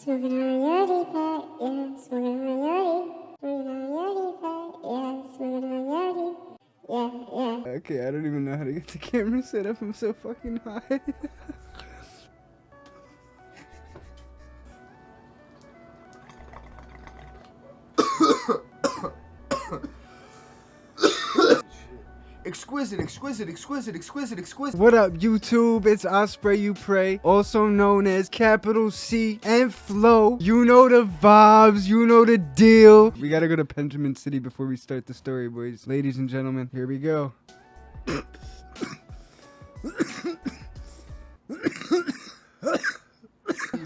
Smoking on a yachty pot, yeah, smoking on a yachty. Smoking on a yachty pot, yeah, smoking on a yachty. Yeah, yeah. Okay, I don't even know how to get the camera set up. I'm so fucking high. Exquisite. What up, YouTube? It's I Spray You Pray, also known as Capital C and Flow. You know the vibes, you know the deal. We gotta go to Benjamin City before we start the story, boys. Ladies and gentlemen, here we go.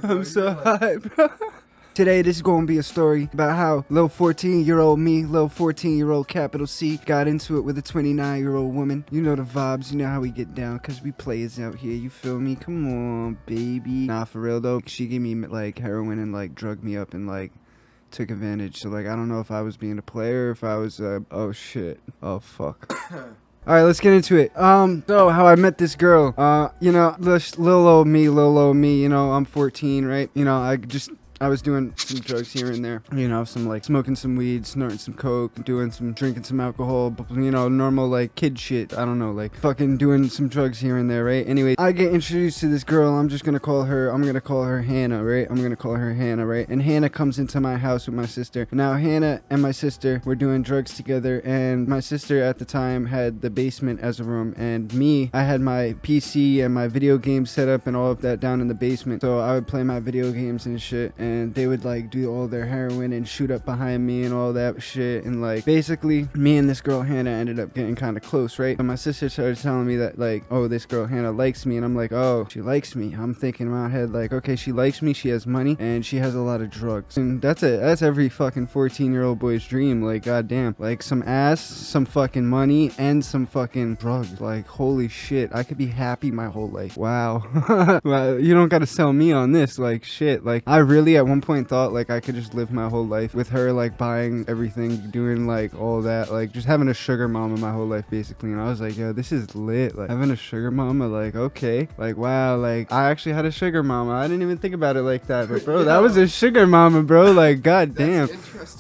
I'm so high, bro. Today, this is going to be a story about how little 14-year-old me, little 14-year-old capital C, got into it with a 29-year-old woman. You know the vibes, you know how we get down, because we players out here, you feel me? Come on, baby. Nah, for real, though, she gave me, like, heroin and, like, drugged me up and, like, took advantage. So, like, I don't know if I was being a player, or if I was, oh, shit. Oh, fuck. Alright, let's get into it. So how I met this girl, you know, little old me, you know, I'm 14, right? You know, I was doing some drugs here and there, you know, some like smoking some weed, snorting some coke, drinking some alcohol, you know, normal like kid shit. I don't know, like fucking doing some drugs here and there, right? Anyway, I get introduced to this girl. I'm gonna call her Hannah, right? And Hannah comes into my house with my sister. Now Hannah and my sister were doing drugs together, and my sister at the time had the basement as a room, and me, I had my PC and my video games set up and all of that down in the basement. So I would play my video games and shit, and they would like do all their heroin and shoot up behind me and all that shit. And like basically me and this girl Hannah ended up getting kind of close, right? And my sister started telling me that like, oh, this girl Hannah likes me, and I'm like, oh, she likes me. I'm thinking in my head like, okay, she likes me, she has money, and she has a lot of drugs. And that's every fucking 14-year-old boy's dream. Like, goddamn, like some ass, some fucking money, and some fucking drugs. Like, holy shit, I could be happy my whole life. Wow. Well, you don't gotta sell me on this. Like, shit, like I really at one point thought like I could just live my whole life with her, like buying everything, doing like all that, like just having a sugar mama my whole life basically. And I was like, yo, this is lit. Like having a sugar mama, like, okay, like wow, like I actually had a sugar mama. I didn't even think about it like that, but bro, that was a sugar mama, bro. Like, goddamn.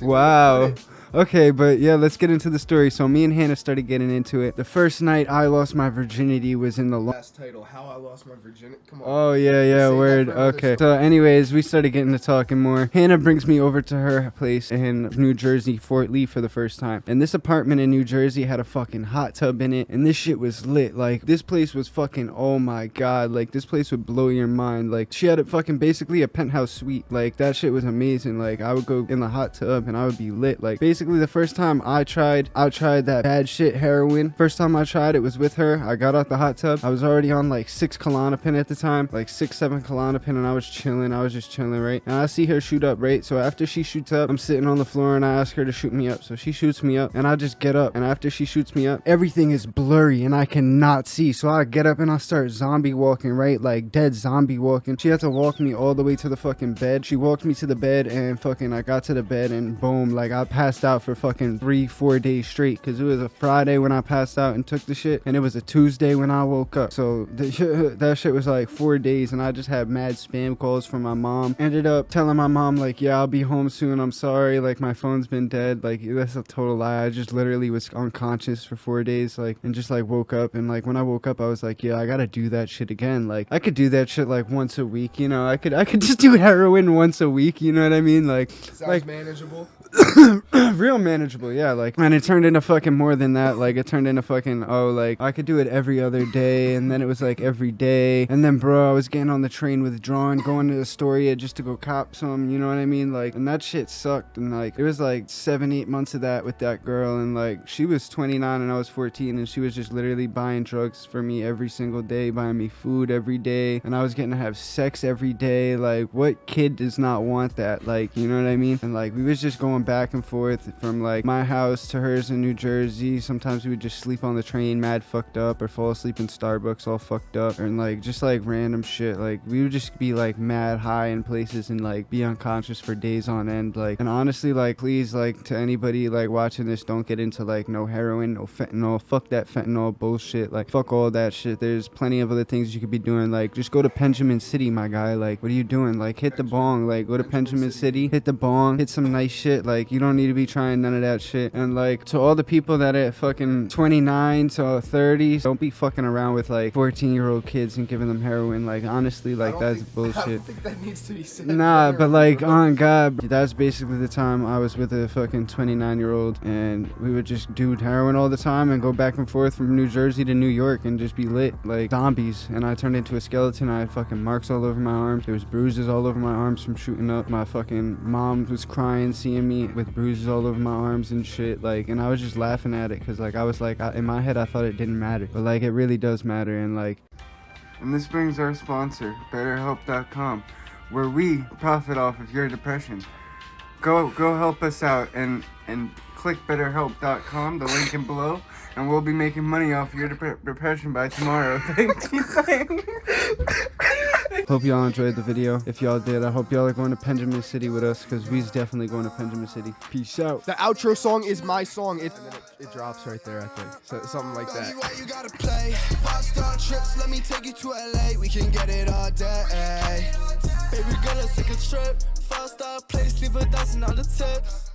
Wow. Okay, but yeah, let's get into the story. So me and Hannah started getting into it. The first night I lost my virginity was in the last title, How I Lost My Virginity. Come on. Oh yeah, word. Okay. So anyways, we started getting to talking more. Hannah brings me over to her place in New Jersey, Fort Lee, for the first time. And this apartment in New Jersey had a fucking hot tub in it, and this shit was lit. Like this place was fucking, oh my god, like this place would blow your mind. Like she had a fucking basically a penthouse suite. Like that shit was amazing. Like I would go in the hot tub and I would be lit. Like basically the first time I tried that bad shit heroin. First time I tried it was with her. I got out the hot tub. I was already on like 6 Klonopin at the time, like 6-7 Klonopin, and I was chilling. I was just chilling, right? And I see her shoot up, right? So after she shoots up, I'm sitting on the floor and I ask her to shoot me up. So she shoots me up and I just get up, and after she shoots me up, everything is blurry and I cannot see. So I get up and I start zombie walking, right? Like dead zombie walking. She had to walk me all the way to the fucking bed. She walked me to the bed, and fucking I got to the bed and boom, like I passed out for fucking 3-4 days straight, because it was a Friday when I passed out and took the shit, and it was a Tuesday when I woke up. So that shit was like 4 days, and I just had mad spam calls from my mom. Ended up telling my mom like, yeah, I'll be home soon, I'm sorry, like my phone's been dead. Like that's a total lie. I just literally was unconscious for 4 days, like, and just like woke up, and like when I woke up I was like, yeah, I gotta do that shit again. Like I could do that shit like once a week, you know. I could just do heroin once a week, you know what I mean? Like sounds like manageable. Real manageable, yeah. Like, and it turned into fucking more than that. Like it turned into fucking, oh, like I could do it every other day, and then it was like every day, and then bro, I was getting on the train withdrawing, going to Astoria just to go cop some, you know what I mean? Like, and that shit sucked. And like it was like 7-8 months of that with that girl, and like she was 29 and I was 14, and she was just literally buying drugs for me every single day, buying me food every day, and I was getting to have sex every day. Like what kid does not want that? Like, you know what I mean? And like we was just going back and forth, from like my house to hers in New Jersey. Sometimes we would just sleep on the train mad fucked up, or fall asleep in Starbucks all fucked up, and like just like random shit. Like we would just be like mad high in places and like be unconscious for days on end. Like, and honestly, like please, like to anybody like watching this, don't get into like no heroin, no fentanyl. Fuck that fentanyl bullshit. Like fuck all that shit. There's plenty of other things you could be doing. Like just go to Benjamin City, my guy. Like what are you doing? Like hit the bong. Like go to Benjamin City, hit the bong, hit some nice shit. Like you don't need to be trying none of that shit. And like to all the people that are fucking 29 to 30, don't be fucking around with like 14-year-old kids and giving them heroin. Like honestly, like that's bullshit. I don't think that needs to be said. Nah, but like on God, that's basically the time I was with a fucking 29-year-old, and we would just do heroin all the time and go back and forth from New Jersey to New York and just be lit like zombies. And I turned into a skeleton. I had fucking marks all over my arms. There was bruises all over my arms from shooting up. My fucking mom was crying seeing me with bruises all over my arms and shit. Like, and I was just laughing at it because like I was like, in my head I thought it didn't matter, but like it really does matter. And like, and this brings our sponsor, BetterHelp.com, where we profit off of your depression. Go help us out and click BetterHelp.com, the link in below, and we'll be making money off your depression by tomorrow. Thank you. Hope y'all enjoyed the video. If y'all did, I hope y'all are going to Benjamin City with us, because we's definitely going to Benjamin City. Peace out. The outro song is my song. And then it drops right there, I think. So something like that. You gotta play 5-star trips, let me take you to LA. We can get it all day. Baby girl, let's take a trip. 5-star place, leave $1,000 on the tips.